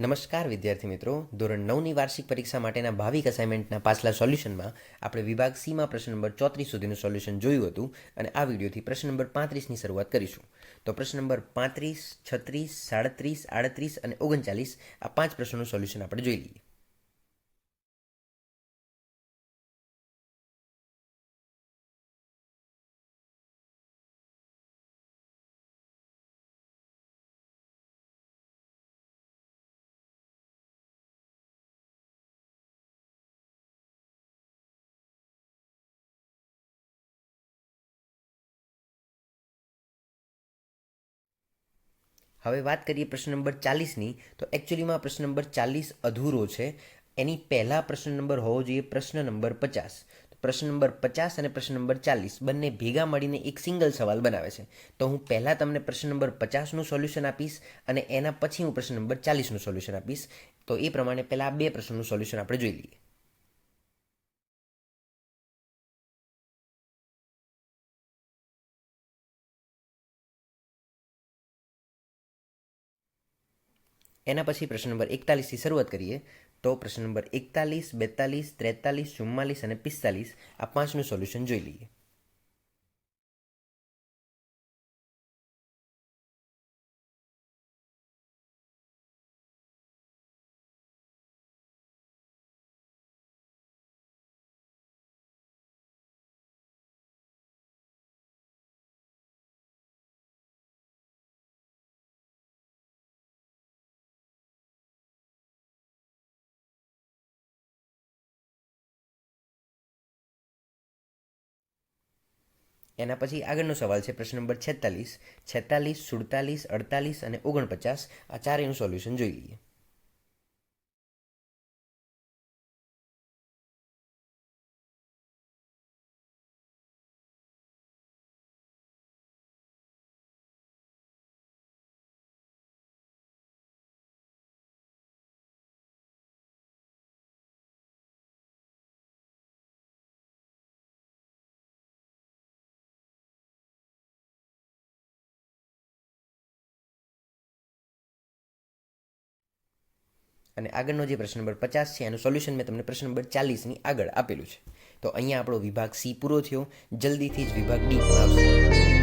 નમસ્કાર વિદ્યાર્થી મિત્રો, ધોરણ 9ની વાર્ષિક પરીક્ષા માટેના ભાવિક અસાઇનમેન્ટના પાછલા સોલ્યુશનમાં આપણે વિભાગ સીમાં પ્રશ્ન નંબર 34 સુધીનું સોલ્યુશન જોયું હતું અને આ વિડીયોથી પ્રશ્ન નંબર 35ની શરૂઆત કરીશું. તો પ્રશ્ન નંબર 35, 36, 37, 38 અને 39 આ 5 પ્રશ્નોનું સોલ્યુશન આપણે જોઈ લઈએ. હવે વાત કરીએ પ્રશ્ન નંબર 40ની. તો એકચ્યુઅલીમાં પ્રશ્ન નંબર 40 અધૂરો છે. એની પહેલાં પ્રશ્ન નંબર હોવો જોઈએ પ્રશ્ન નંબર 50. પ્રશ્ન નંબર 50 અને પ્રશ્ન નંબર 40 બંને ભેગા મળીને એક સિંગલ સવાલ બનાવે છે. તો હું પહેલાં તમને પ્રશ્ન નંબર 50નું સોલ્યુશન આપીશ અને એના પછી હું પ્રશ્ન નંબર 40નું સોલ્યુશન આપીશ. તો એ પ્રમાણે પહેલાં આ બે પ્રશ્નોનું સોલ્યુશન આપણે જોઈ લઈએ. એના પછી પ્રશ્ન નંબર 41થી શરૂઆત કરીએ. તો પ્રશ્ન નંબર 41, 42, 43, 44 અને 45 આ 5નું સોલ્યુશન જોઈ લઈએ. એના પછી આગળનો સવાલ છે પ્રશ્ન નંબર 46, 46, 47, 48 અને 49 આ ચારેયનું સોલ્યુશન જોઈ લઈએ. અને આગળનો જે પ્રશ્ન નંબર 50 છે એનું સોલ્યુશન મેં તમને પ્રશ્ન નંબર 40ની આગળ આપેલું છે. તો અહીંયા આપણો વિભાગ સી પૂરો થયો. જલ્દીથી જ વિભાગ ડી પણ આવશે.